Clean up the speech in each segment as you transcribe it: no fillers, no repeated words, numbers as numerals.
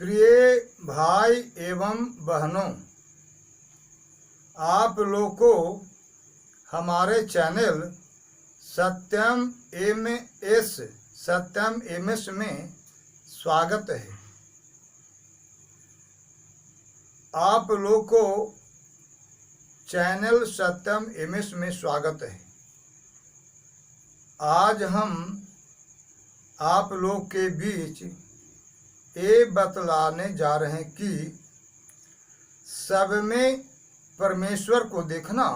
प्रिय भाई एवं बहनों, आप लोग को हमारे चैनल सत्यम एमएस में स्वागत है। आप लोग को चैनल सत्यम एमएस में स्वागत है। आज हम आप लोग के बीच ये बतलाने जा रहे हैं कि सब में परमेश्वर को देखना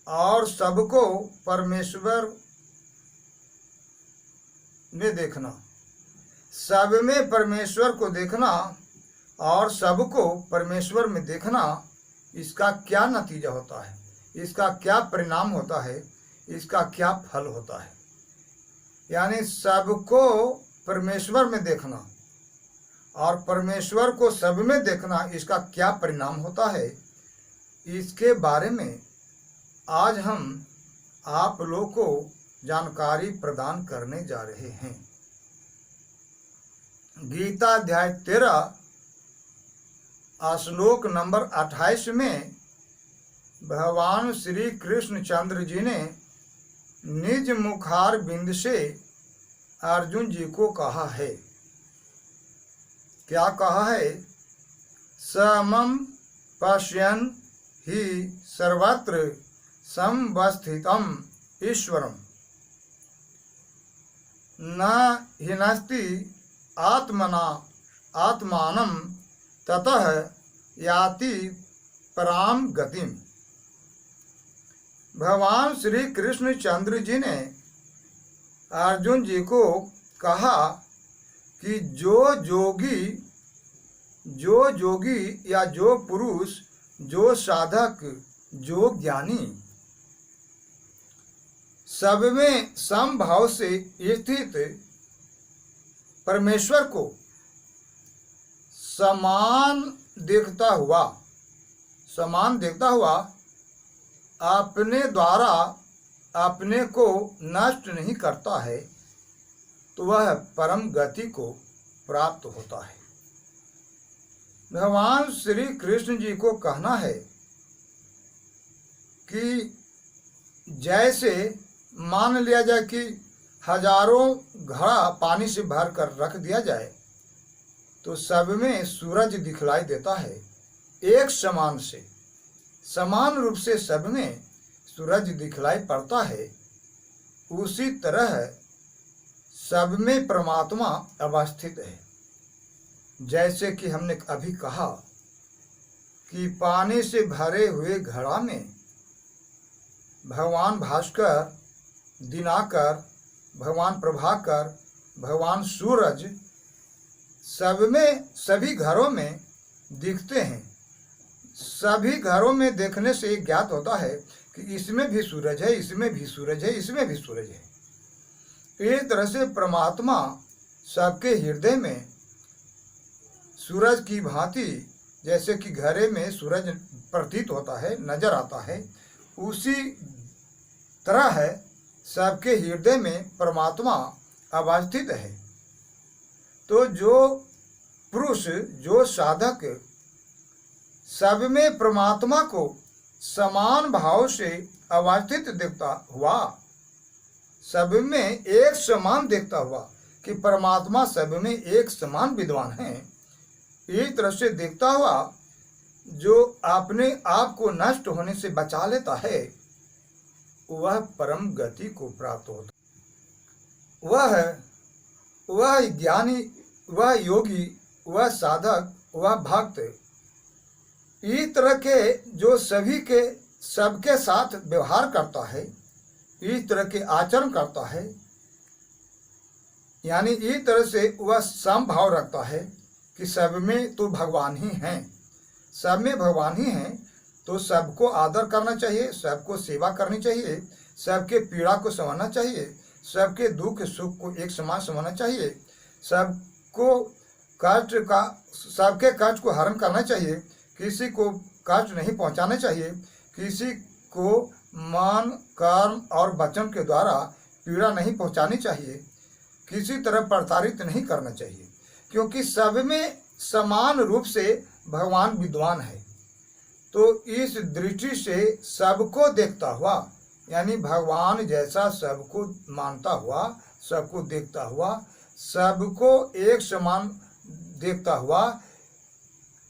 और सबको परमेश्वर में देखना, सब में परमेश्वर को देखना और सबको परमेश्वर में देखना, इसका क्या नतीजा होता है, इसका क्या परिणाम होता है, इसका क्या फल होता है। यानी सबको परमेश्वर में देखना और परमेश्वर को सब में देखना, इसका क्या परिणाम होता है, इसके बारे में आज हम आप लोग को जानकारी प्रदान करने जा रहे हैं। गीता अध्याय 13 श्लोक नंबर 28 में भगवान श्री कृष्ण चंद्र जी ने निज मुखार बिंद से अर्जुन जी को कहा है। क्या कहा है? समम पश्यन् हि सर्वत्र समवस्थितम् ईश्वरम् न हिनस्ति आत्मना आत्मानं ततः याति पराम गतिम। भगवान श्री कृष्ण चंद्र जी ने अर्जुन जी को कहा कि जो जोगी या जो पुरुष, जो साधक, जो ज्ञानी सब में समभाव से स्थित परमेश्वर को समान देखता हुआ अपने द्वारा अपने को नष्ट नहीं करता है, तो वह परम गति को प्राप्त होता है। भगवान श्री कृष्ण जी को कहना है कि जैसे मान लिया जाए कि हजारों घड़ा पानी से भर कर रख दिया जाए तो सब में सूरज दिखलाई देता है, एक समान रूप से सब में सूरज दिखलाई पड़ता है। उसी तरह सब में परमात्मा अवस्थित है। जैसे कि हमने अभी कहा कि पानी से भरे हुए घड़ा में भगवान भास्कर, दिनाकर, भगवान प्रभाकर, भगवान सूरज सब में, सभी घरों में दिखते हैं। सभी घरों में देखने से एक ज्ञात होता है कि इसमें भी सूरज है, इसमें भी सूरज है, इसमें भी सूरज है। एक तरह से परमात्मा सबके हृदय में सूरज की भांति, जैसे कि घरे में सूरज प्रतीत होता है, नजर आता है, उसी तरह है सबके हृदय में परमात्मा अवस्थित है। तो जो पुरुष, जो साधक सब में परमात्मा को समान भाव से अवस्थित देखता हुआ, सब में एक समान देखता हुआ कि परमात्मा सब में एक समान विद्वान है, इस तरह से देखता हुआ जो अपने आप को नष्ट होने से बचा लेता है, वह परम गति को प्राप्त होता। वह ज्ञानी, वह योगी, वह साधक, वह भक्त, इस तरह के जो सभी के सबके साथ व्यवहार करता है, इस तरह के आचरण करता है, यानी इस तरह से वह समभाव रखता है कि सब में तो भगवान ही हैं, सब में भगवान ही हैं, तो सबको आदर करना चाहिए, सबको सेवा करनी चाहिए, सबके पीड़ा को समझना चाहिए, सबके दुख सुख को एक समान समझना चाहिए, सबके कष्ट को हरण करना चाहिए, किसी को कष्ट नहीं पहुंचाना चाहिए, किसी को मन, कर्म और वचन के द्वारा पीड़ा नहीं पहुंचानी चाहिए, किसी तरह प्रताड़ित नहीं करना चाहिए, क्योंकि सब में समान रूप से भगवान विद्वान है। तो इस दृष्टि से सबको देखता हुआ, यानी भगवान जैसा सबको मानता हुआ, सबको देखता हुआ, सबको एक समान देखता हुआ,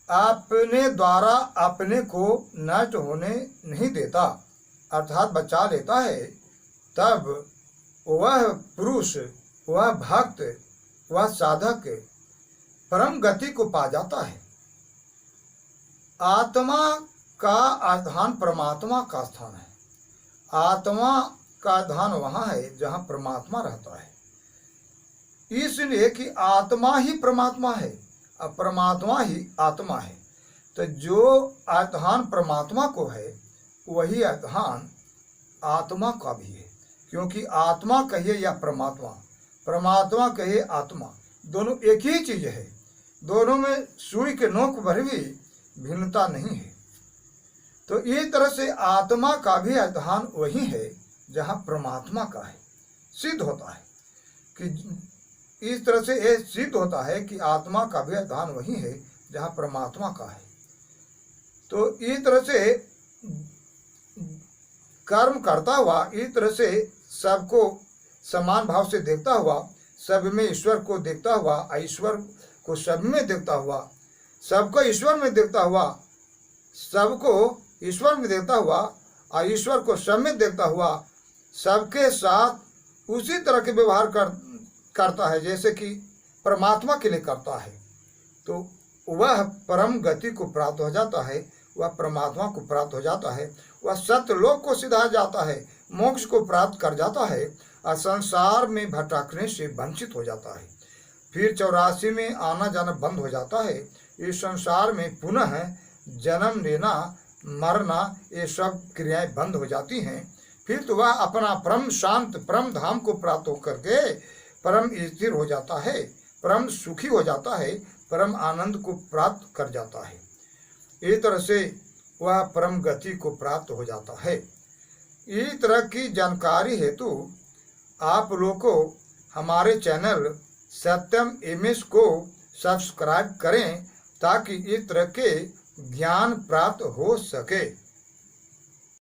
अपने द्वारा अपने को नष्ट होने नहीं देता, अर्थात बचा लेता है, तब वह पुरुष, वह भक्त, वह साधक परम गति को पा जाता है। आत्मा का स्थान परमात्मा का स्थान है। आत्मा का स्थान वहाँ है जहाँ परमात्मा रहता है, इसलिए कि आत्मा ही परमात्मा है और परमात्मा ही आत्मा है। तो जो स्थान परमात्मा को है वही स्थान आत्मा का भी है, क्योंकि आत्मा कहिए या परमात्मा, परमात्मा कहिए आत्मा, दोनों एक ही चीज है। दोनों में सुई के नोक भर भी भिन्नता नहीं है। तो इस तरह से आत्मा का भी स्थान वही है जहाँ परमात्मा का है। सिद्ध होता है कि इस तरह से यह सिद्ध होता है कि आत्मा का भी स्थान वही है जहाँ परमात्मा का है। तो इस तरह से कर्म करता हुआ, इस तरह से सबको समान भाव से देखता हुआ, सब में ईश्वर को देखता हुआ, ईश्वर को सब में देखता हुआ, सबको ईश्वर में देखता हुआ, सबको ईश्वर में देखता हुआ और ईश्वर को सब में देखता हुआ, सबके साथ उसी तरह के व्यवहार करता है जैसे कि परमात्मा के लिए करता है। तो वह परम गति को प्राप्त हो जाता है, वह परमात्मा को प्राप्त हो जाता है, वह सत्यलोक को सिधा जाता है, मोक्ष को प्राप्त कर जाता है और संसार में भटकने से वंचित हो जाता है। फिर 84 में आना जाना बंद हो जाता है। इस संसार में पुनः जन्म लेना, मरना, ये सब क्रियाएं बंद हो जाती हैं। फिर तो वह अपना परम शांत परम धाम को प्राप्त होकर के परम स्थिर हो जाता है, परम सुखी हो जाता है, परम आनंद को प्राप्त कर जाता है। इस तरह से वह परम गति को प्राप्त हो जाता है। इस तरह की जानकारी हेतु आप लोग को हमारे चैनल सत्यम एमएस को सब्सक्राइब करें ताकि इस तरह के ज्ञान प्राप्त हो सके।